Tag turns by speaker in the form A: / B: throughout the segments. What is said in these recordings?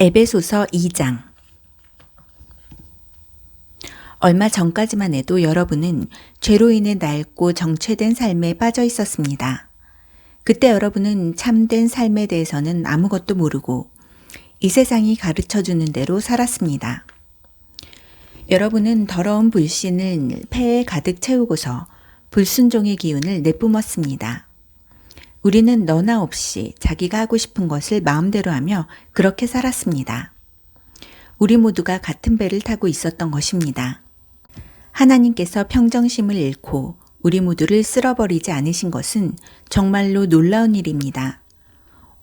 A: 에베소서 2장. 얼마 전까지만 해도 여러분은 죄로 인해 낡고 정체된 삶에 빠져 있었습니다. 그때 여러분은 참된 삶에 대해서는 아무것도 모르고 이 세상이 가르쳐 주는 대로 살았습니다. 여러분은 더러운 불신을 폐에 가득 채우고서 불순종의 기운을 내뿜었습니다. 우리는 너나 없이 자기가 하고 싶은 것을 마음대로 하며 그렇게 살았습니다. 우리 모두가 같은 배를 타고 있었던 것입니다. 하나님께서 평정심을 잃고 우리 모두를 쓸어버리지 않으신 것은 정말로 놀라운 일입니다.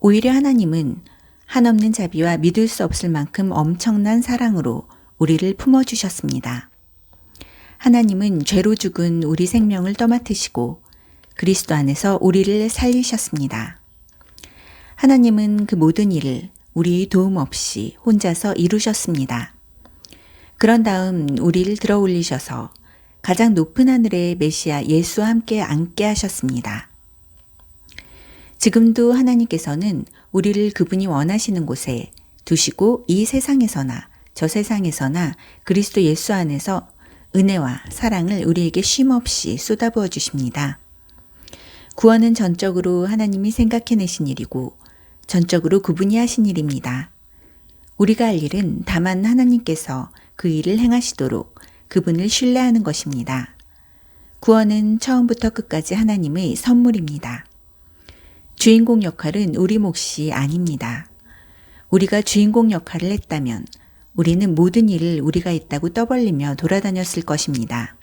A: 오히려 하나님은 한없는 자비와 믿을 수 없을 만큼 엄청난 사랑으로 우리를 품어주셨습니다. 하나님은 죄로 죽은 우리 생명을 떠맡으시고 그리스도 안에서 우리를 살리셨습니다. 하나님은 그 모든 일을 우리 도움 없이 혼자서 이루셨습니다. 그런 다음 우리를 들어 올리셔서 가장 높은 하늘의 메시아 예수와 함께 앉게 하셨습니다. 지금도 하나님께서는 우리를 그분이 원하시는 곳에 두시고 이 세상에서나 저 세상에서나 그리스도 예수 안에서 은혜와 사랑을 우리에게 쉼없이 쏟아부어 주십니다. 구원은 전적으로 하나님이 생각해내신 일이고 전적으로 그분이 하신 일입니다. 우리가 할 일은 다만 하나님께서 그 일을 행하시도록 그분을 신뢰하는 것입니다. 구원은 처음부터 끝까지 하나님의 선물입니다. 주인공 역할은 우리 몫이 아닙니다. 우리가 주인공 역할을 했다면 우리는 모든 일을 우리가 있다고 떠벌리며 돌아다녔을 것입니다.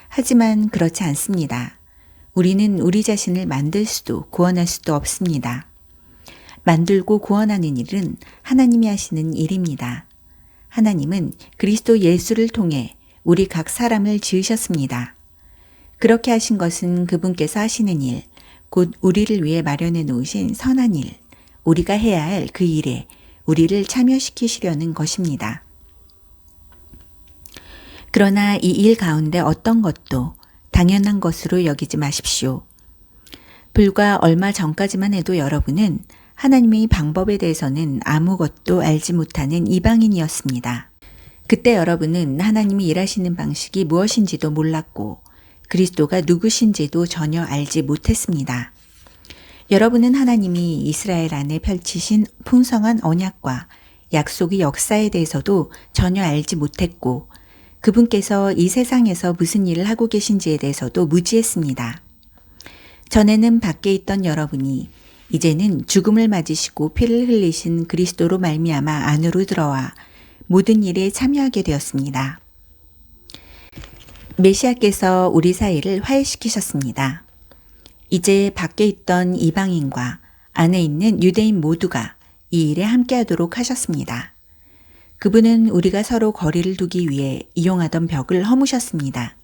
A: 하지만 그렇지 않습니다. 우리는 우리 자신을 만들 수도 구원할 수도 없습니다. 만들고 구원하는 일은 하나님이 하시는 일입니다. 하나님은 그리스도 예수를 통해 우리 각 사람을 지으셨습니다. 그렇게 하신 것은 그분께서 하시는 일, 곧 우리를 위해 마련해 놓으신 선한 일, 우리가 해야 할 그 일에 우리를 참여시키시려는 것입니다. 그러나 이 일 가운데 어떤 것도 당연한 것으로 여기지 마십시오. 불과 얼마 전까지만 해도 여러분은 하나님의 방법에 대해서는 아무것도 알지 못하는 이방인이었습니다. 그때 여러분은 하나님이 일하시는 방식이 무엇인지도 몰랐고 그리스도가 누구신지도 전혀 알지 못했습니다. 여러분은 하나님이 이스라엘 안에 펼치신 풍성한 언약과 약속의 역사에 대해서도 전혀 알지 못했고 그분께서 이 세상에서 무슨 일을 하고 계신지에 대해서도 무지했습니다. 전에는 밖에 있던 여러분이 이제는 죽음을 맞으시고 피를 흘리신 그리스도로 말미암아 안으로 들어와 모든 일에 참여하게 되었습니다. 메시아께서 우리 사이를 화해시키셨습니다. 이제 밖에 있던 이방인과 안에 있는 유대인 모두가 이 일에 함께하도록 하셨습니다. 그분은 우리가 서로 거리를 두기 위해 이용하던 벽을 허무셨습니다.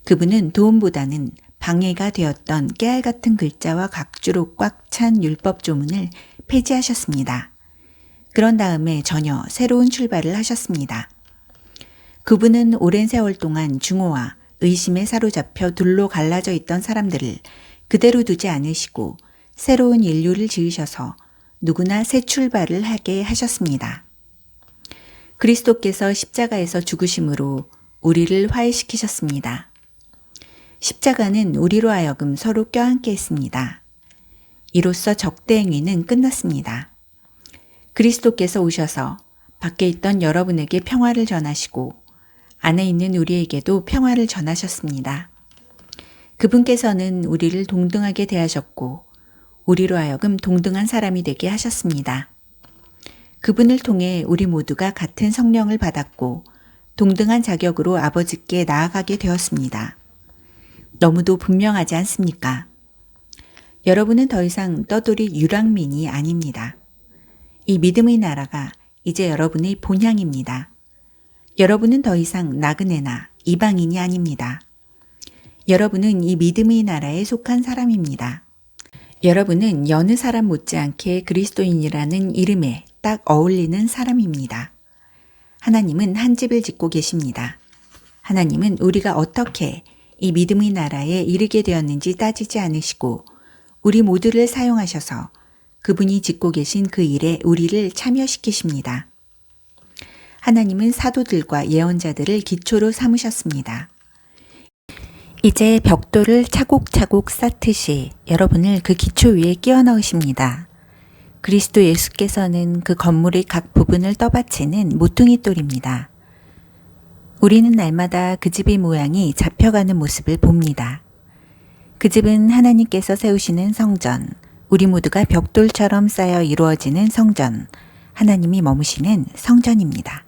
A: 그분은 도움보다는 방해가 되었던 깨알 같은 글자와 각주로 꽉 찬 율법 조문을 폐지하셨습니다. 그런 다음에 전혀 새로운 출발을 하셨습니다. 그분은 오랜 세월 동안 중오와 의심에 사로잡혀 둘로 갈라져 있던 사람들을 그대로 두지 않으시고 새로운 인류를 지으셔서 누구나 새 출발을 하게 하셨습니다. 그리스도께서 십자가에서 죽으심으로 우리를 화해시키셨습니다. 십자가는 우리로 하여금 서로 껴안게 했습니다. 이로써 적대 행위는 끝났습니다. 그리스도께서 오셔서 밖에 있던 여러분에게 평화를 전하시고 안에 있는 우리에게도 평화를 전하셨습니다. 그분께서는 우리를 동등하게 대하셨고 우리로 하여금 동등한 사람이 되게 하셨습니다. 그분을 통해 우리 모두가 같은 성령을 받았고 동등한 자격으로 아버지께 나아가게 되었습니다. 너무도 분명하지 않습니까? 여러분은 더 이상 떠돌이 유랑민이 아닙니다. 이 믿음의 나라가 이제 여러분의 본향입니다. 여러분은 더 이상 나그네나 이방인이 아닙니다. 여러분은 이 믿음의 나라에 속한 사람입니다. 여러분은 여느 사람 못지않게 그리스도인이라는 이름에 딱 어울리는 사람입니다. 하나님은 한 집을 짓고 계십니다. 하나님은 우리가 어떻게 이 믿음의 나라에 이르게 되었는지 따지지 않으시고 우리 모두를 사용하셔서 그분이 짓고 계신 그 일에 우리를 참여시키십니다. 하나님은 사도들과 예언자들을 기초로 삼으셨습니다. 이제 벽돌을 차곡차곡 쌓듯이 여러분을 그 기초 위에 끼워 넣으십니다. 그리스도 예수께서는 그 건물의 각 부분을 떠받치는 모퉁이 돌입니다. 우리는 날마다 그 집의 모양이 잡혀가는 모습을 봅니다. 그 집은 하나님께서 세우시는 성전, 우리 모두가 벽돌처럼 쌓여 이루어지는 성전, 하나님이 머무시는 성전입니다.